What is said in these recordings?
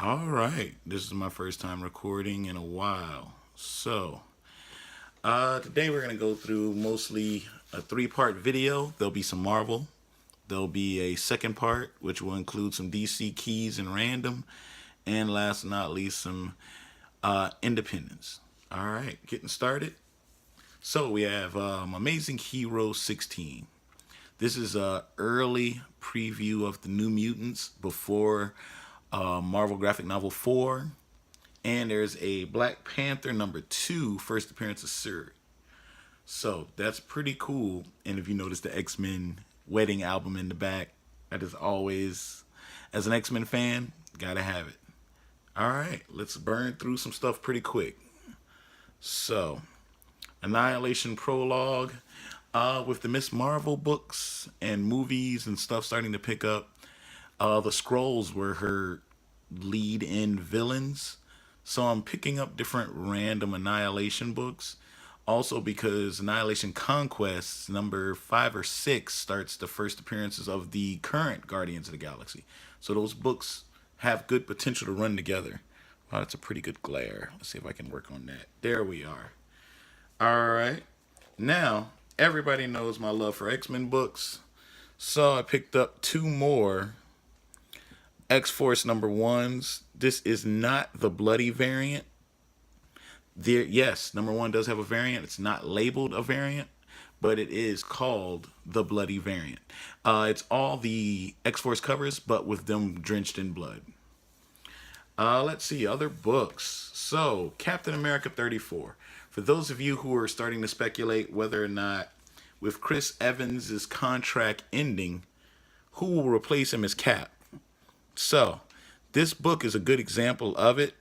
All right, this is my first time recording in a while. Today we're going to go through mostly a three-part video. There'll be some Marvel. There'll be a second part, which will include some DC keys and random. And last but not least, some independence. All right, getting started. So we have Amazing Hero 16. This is a early preview of the New Mutants before Marvel graphic novel 4. And there's a Black Panther #2 first appearance of Shuri. So that's pretty cool. And if you notice the X-Men wedding album in the back, that is always, as an X-Men fan, gotta have it. All right, let's burn through some stuff pretty quick. So, Annihilation prologue. With the Miss Marvel books and movies and stuff starting to pick up, the Skrulls were her lead-in villains. So I'm picking up different random Annihilation books. Also because Annihilation Conquest #5 or 6 starts the first appearances of the current Guardians of the Galaxy. So those books have good potential to run together. Wow, that's a pretty good glare. Let's see if I can work on that. There we are. All right. Now, everybody knows my love for X-Men books. So I picked up two more X-Force #1s. This is not the bloody variant. Yes, #1 does have a variant. It's not labeled a variant, but it is called the bloody variant. It's all the X-Force covers, but with them drenched in blood. Let's see, other books. So, Captain America 34. For those of you who are starting to speculate whether or not, with Chris Evans' contract ending, who will replace him as Cap? So, this book is a good example of it.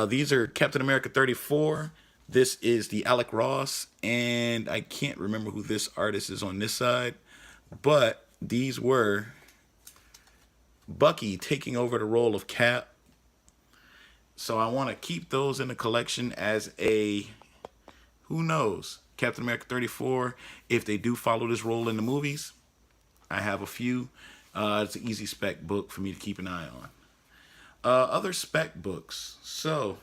These are Captain America 34. This is the Alec Ross, and I can't remember who this artist is on this side, but these were Bucky taking over the role of Cap. So I want to keep those in the collection as a, who knows, Captain America 34. If they do follow this role in the movies, I have a few. It's an easy spec book for me to keep an eye on. Other spec books. So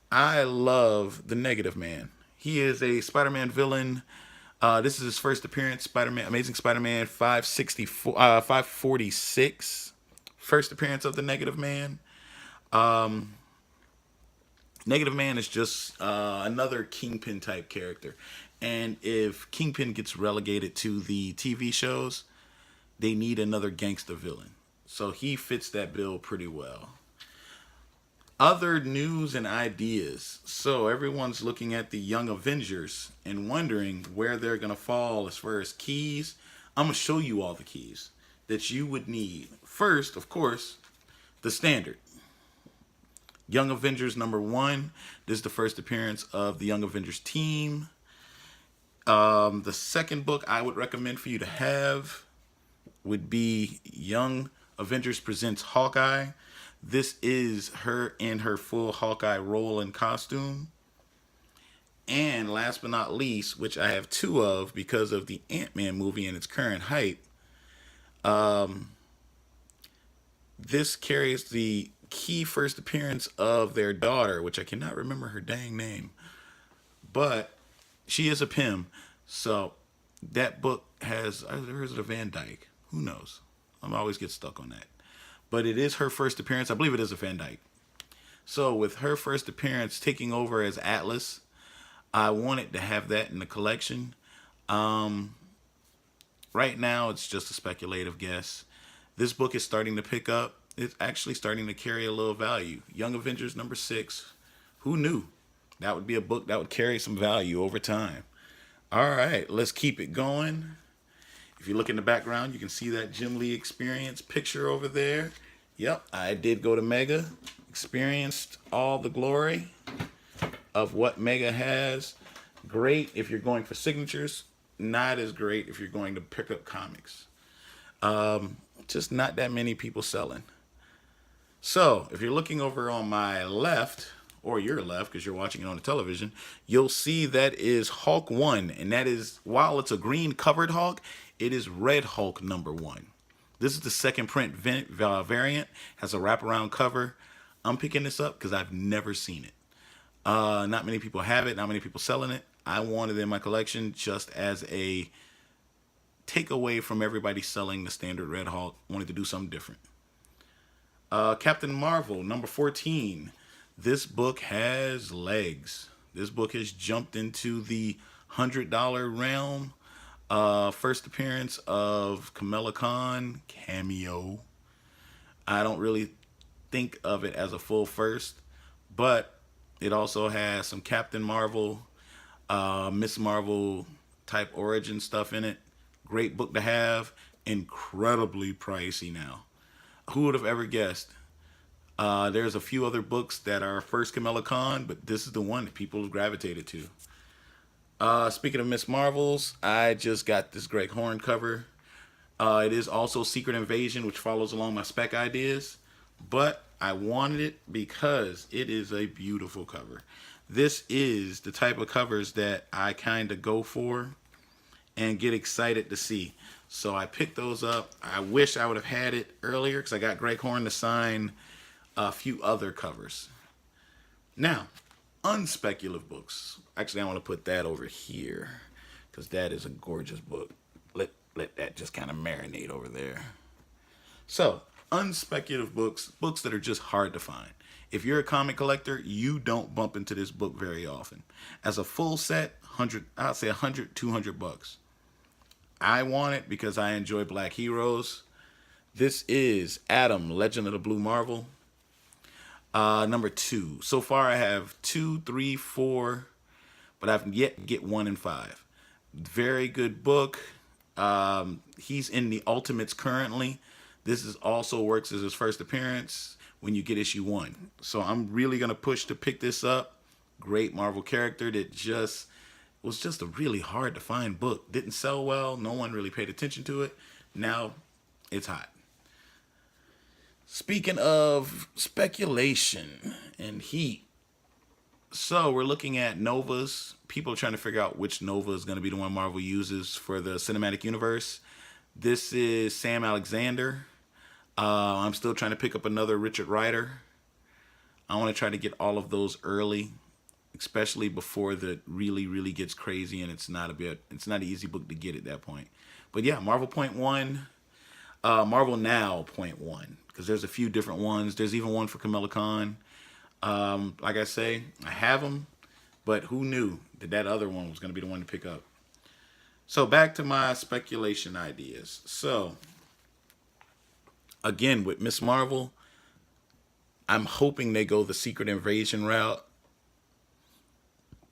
I love the Negative Man. He is a Spider-Man villain. This is his first appearance. Spider-Man, Amazing Spider-Man 564, 546. First appearance of the Negative Man. Negative Man is just another Kingpin type character. And if Kingpin gets relegated to the TV shows, they need another gangster villain. So he fits that bill pretty well. Other news and ideas. So everyone's looking at the Young Avengers and wondering where they're going to fall as far as keys. I'm going to show you all the keys that you would need. First, of course, the standard. Young Avengers #1. This is the first appearance of the Young Avengers team. The second book I would recommend for you to have would be Young Avengers Presents Hawkeye. This is her in her full Hawkeye role and costume. And last but not least, which I have two of because of the Ant-Man movie and its current hype, this carries the key first appearance of their daughter, which I cannot remember her dang name, but she is a Pym. So that book has, or is it a Van Dyke? Who knows? I always get stuck on that. But it is her first appearance. I believe it is a Van Dyke. So with her first appearance taking over as Atlas, I wanted to have that in the collection. Right now, it's just a speculative guess. This book is starting to pick up. It's actually starting to carry a little value. Young Avengers #6. Who knew? That would be a book that would carry some value over time. All right, let's keep it going. If you look in the background, you can see that Jim Lee Experience picture over there. Yep, I did go to Mega. Experienced all the glory of what Mega has. Great if you're going for signatures. Not as great if you're going to pick up comics. Just not that many people selling. So, if you're looking over on my left, or your left, because you're watching it on the television, you'll see that is Hulk 1. And that is, while it's a green covered Hulk, it is Red Hulk #1. This is the second print variant. Has a wraparound cover. I'm picking this up because I've never seen it. Not many people have it. Not many people selling it. I wanted it in my collection just as a takeaway from everybody selling the standard Red Hulk. Wanted to do something different. Captain Marvel, number 14. This book has legs. This book has jumped into the $100 realm. First appearance of Kamala Khan, cameo. I don't really think of it as a full first, but it also has some Captain Marvel, Miss Marvel type origin stuff in it. Great book to have. Incredibly pricey now. Who would have ever guessed? There's a few other books that are first Kamala Khan, but this is the one that people have gravitated to. Speaking of Miss Marvels, I just got this Greg Horn cover. It is also Secret Invasion, which follows along my spec ideas, but I wanted it because it is a beautiful cover. This is the type of covers that I kind of go for and get excited to see. So I picked those up. I wish I would have had it earlier because I got Greg Horn to sign a few other covers. Now, unspeculative books. Actually, I want to put that over here because that is a gorgeous book. Let that just kind of marinate over there. So, unspeculative books, books that are just hard to find. If you're a comic collector, you don't bump into this book very often. As a full set, I'd say 100, 200 bucks. I want it because I enjoy black heroes. This is Adam, Legend of the Blue Marvel. Number 2. So far I have 2, 3, 4, but I've yet to get 1 and 5. Very good book. He's in the Ultimates currently. This is also works as his first appearance when you get issue 1. So I'm really going to push to pick this up. Great Marvel character that was just a really hard to find book. Didn't sell well. No one really paid attention to it. Now it's hot. Speaking of speculation and heat, so we're looking at Novas. People are trying to figure out which Nova is going to be the one Marvel uses for the cinematic universe. This is Sam Alexander. I'm still trying to pick up another Richard Rider. I want to try to get all of those early, especially before the really gets crazy and it's not an easy book to get at that point. But yeah, Marvel Point 1, Marvel Now Point 1, because there's a few different ones. There's even one for Kamala Khan. Like I say, I have them, but who knew that other one was going to be the one to pick up. So back to my speculation ideas. So again, with Miss Marvel, I'm hoping they go the Secret Invasion route.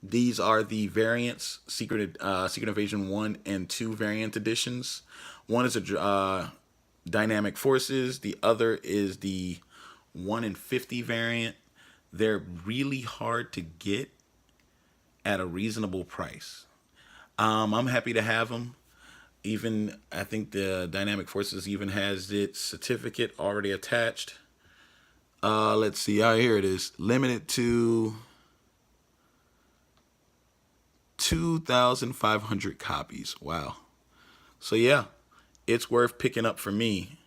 These are the variants, Secret Invasion 1 and 2 variant editions. One is a Dynamic Forces. The other is the 1 in 50 variant. They're really hard to get at a reasonable price. I'm happy to have them. Even, I think the Dynamic Forces even has its certificate already attached. Let's see. Here it is. Limited to 2,500 copies. Wow. So yeah, it's worth picking up for me.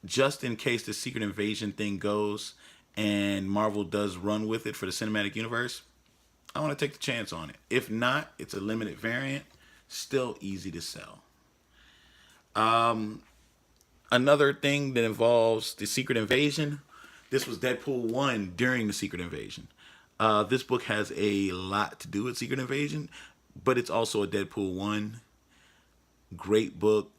Just in case the Secret Invasion thing goes and Marvel does run with it for the cinematic universe, I want to take the chance on it. If not, it's a limited variant. Still easy to sell. Another thing that involves the Secret Invasion. This was Deadpool 1 during the Secret Invasion. This book has a lot to do with Secret Invasion, but it's also a Deadpool 1. Great book.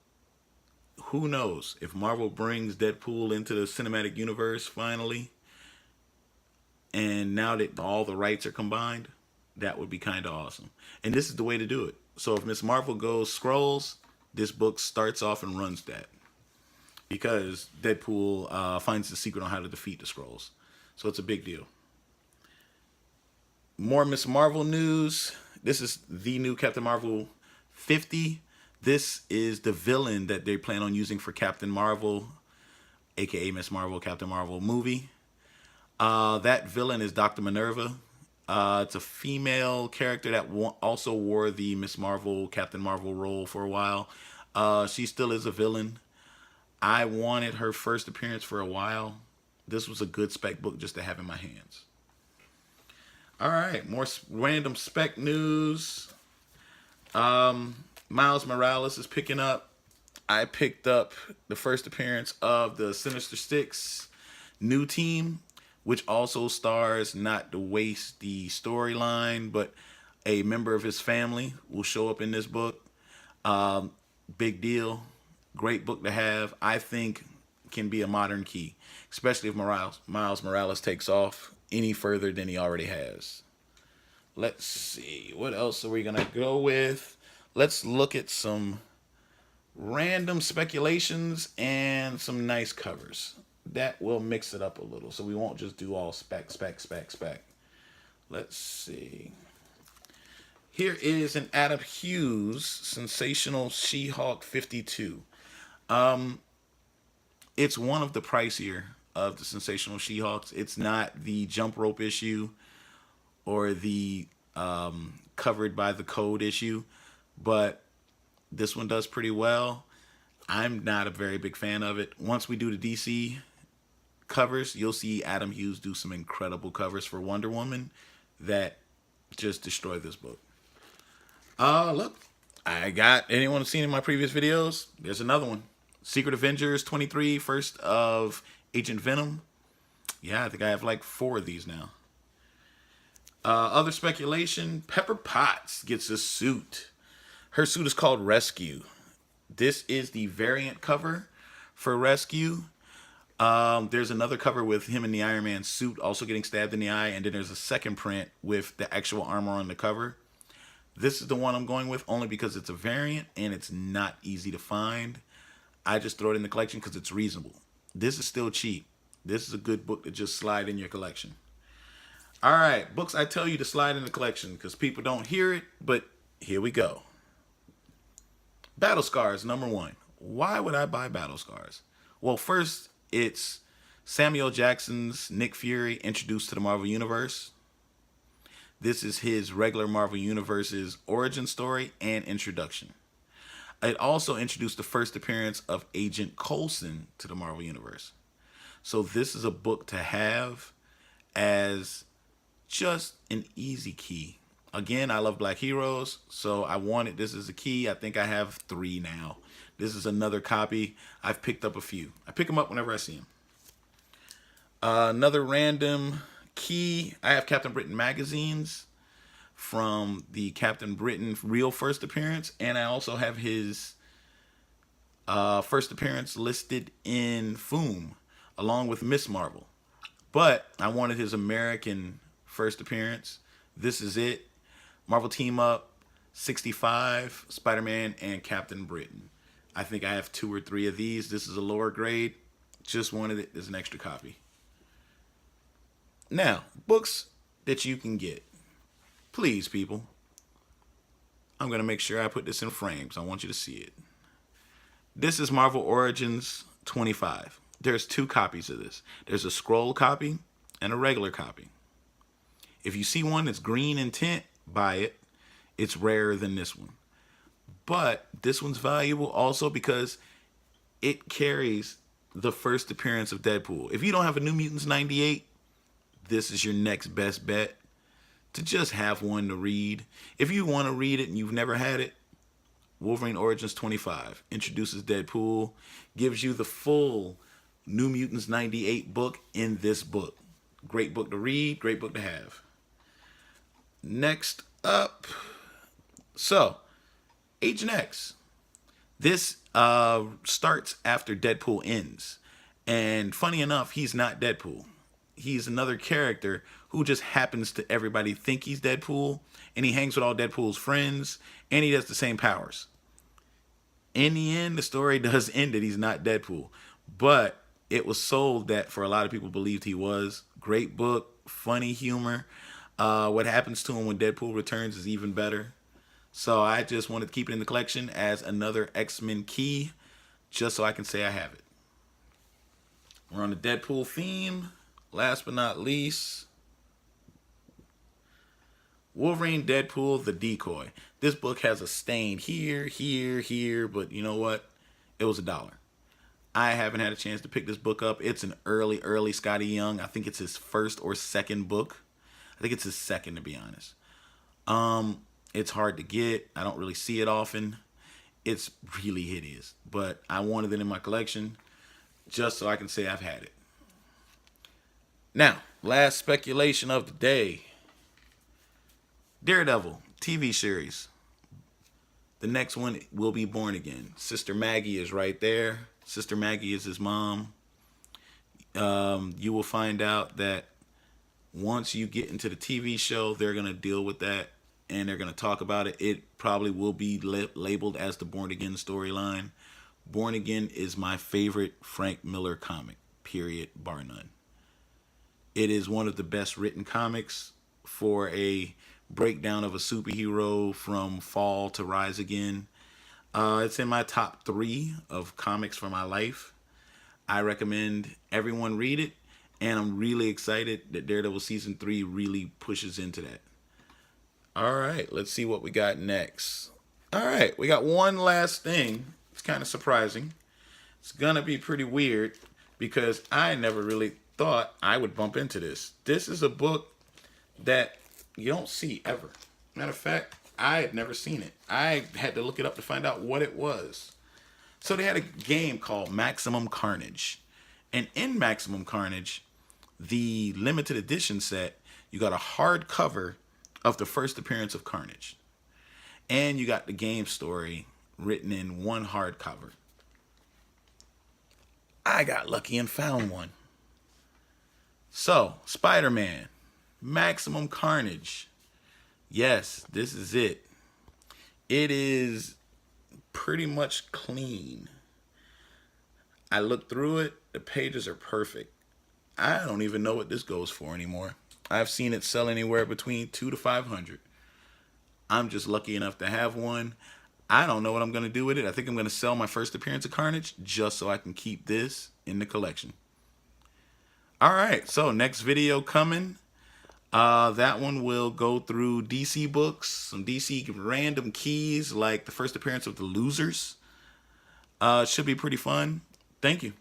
Who knows if Marvel brings Deadpool into the cinematic universe finally, and now that all the rights are combined, that would be kind of awesome. And this is the way to do it. So if Miss Marvel goes Skrulls, this book starts off and runs that, because Deadpool finds the secret on how to defeat the Skrulls. So it's a big deal. More Miss Marvel news. This is the new Captain Marvel 50. This is the villain that they plan on using for Captain Marvel, aka Miss Marvel, Captain Marvel movie. That villain is Dr. Minerva. It's a female character that also wore the Miss Marvel, Captain Marvel role for a while. She still is a villain. I wanted her first appearance for a while. This was a good spec book just to have in my hands. All right, more random spec news. Miles Morales is picking up. I picked up the first appearance of the Sinister Six new team, which also stars, not to waste the storyline, but a member of his family will show up in this book. Big deal. Great book to have. I think can be a modern key, especially if Miles Morales takes off any further than he already has. Let's see. What else are we going to go with? Let's look at some random speculations and some nice covers. That will mix it up a little, so we won't just do all spec. Let's see. Here is an Adam Hughes Sensational She-Hulk 52. It's one of the pricier of the Sensational She-Hulks. It's not the jump rope issue or the covered by the code issue, but this one does pretty well. I'm not a very big fan of it. Once we do the DC covers, you'll see Adam Hughes do some incredible covers for Wonder Woman that just destroy this book. Look, I got, anyone seen in my previous videos? There's another one. Secret Avengers 23, first of Agent Venom. Yeah, I think I have like 4 of these now. Other speculation, Pepper Potts gets a suit. Her suit is called Rescue. This is the variant cover for Rescue. There's another cover with him in the Iron Man suit also getting stabbed in the eye, and then there's a second print with the actual armor on the cover. This is the one I'm going with only because it's a variant and it's not easy to find. I just throw it in the collection because it's reasonable. This is still cheap. This is a good book to just slide in your collection. All right, books I tell you to slide in the collection because people don't hear it, but here we go. Battle Scars, number 1. Why would I buy Battle Scars? Well, first, it's Samuel Jackson's Nick Fury introduced to the Marvel Universe. This is his regular Marvel Universe's origin story and introduction. It also introduced the first appearance of Agent Coulson to the Marvel Universe. So this is a book to have as just an easy key. Again, I love Black heroes, so I wanted this as a key. I think I have 3 now. This is another copy. I've picked up a few. I pick them up whenever I see them. Another random key. I have Captain Britain magazines from the Captain Britain real first appearance, and I also have his first appearance listed in Foom along with Miss Marvel. But I wanted his American first appearance. This is it. Marvel Team Up 65, Spider-Man, and Captain Britain. I think I have 2 or 3 of these. This is a lower grade. Just wanted it as an extra copy. Now, books that you can get. Please, people. I'm going to make sure I put this in frames. I want you to see it. This is Marvel Origins 25. There's 2 copies of this. There's a scroll copy and a regular copy. If you see one that's green in tint, buy it. It's rarer than this one. But this one's valuable also because it carries the first appearance of Deadpool. If you don't have a New Mutants 98, this is your next best bet to just have one to read. If you want to read it and you've never had it, Wolverine Origins 25 introduces Deadpool, gives you the full New Mutants 98 book in this book. Great book to read, great book to have. Next up, so Agent X. This starts after Deadpool ends. And funny enough, he's not Deadpool. He's another character who just happens to everybody think he's Deadpool. And he hangs with all Deadpool's friends. And he has the same powers. In the end, the story does end that he's not Deadpool. But it was sold that for a lot of people believed he was. Great book, funny humor. What happens to him when Deadpool returns is even better. So I just wanted to keep it in the collection as another X-Men key, just so I can say I have it. We're on the Deadpool theme. Last but not least, Wolverine Deadpool, The Decoy. This book has a stain here, here, but you know what? It was $1. I haven't had a chance to pick this book up. It's an early Scotty Young. I think it's his first or second book. I think it's his second, to be honest. It's hard to get. I don't really see it often. It's really hideous, but I wanted it in my collection just so I can say I've had it. Now, last speculation of the day. Daredevil TV series. The next one will be Born Again. Sister Maggie is right there. Sister Maggie is his mom. You will find out that once you get into the TV show, they're going to deal with that and they're going to talk about it. It probably will be labeled as the Born Again storyline. Born Again is my favorite Frank Miller comic, period, bar none. It is one of the best written comics for a breakdown of a superhero from fall to rise again. It's in my top 3 of comics for my life. I recommend everyone read it, and I'm really excited that Daredevil Season 3 really pushes into that. All right, let's see what we got next. All right, we got one last thing. It's kind of surprising. It's going to be pretty weird because I never really thought I would bump into this. This is a book that you don't see ever. Matter of fact, I had never seen it. I had to look it up to find out what it was. So they had a game called Maximum Carnage. And in Maximum Carnage, the limited edition set, you got a hardcover of the first appearance of Carnage. And you got the game story written in one hardcover. I got lucky and found one. So, Spider-Man, Maximum Carnage. Yes, this is it. It is pretty much clean. I looked through it. The pages are perfect. I don't even know what this goes for anymore. I've seen it sell anywhere between $200 to $500. I'm just lucky enough to have one. I don't know what I'm going to do with it. I think I'm going to sell my first appearance of Carnage just so I can keep this in the collection. All right, so next video coming. That one will go through DC books, some DC random keys like the first appearance of the Losers. Should be pretty fun. Thank you.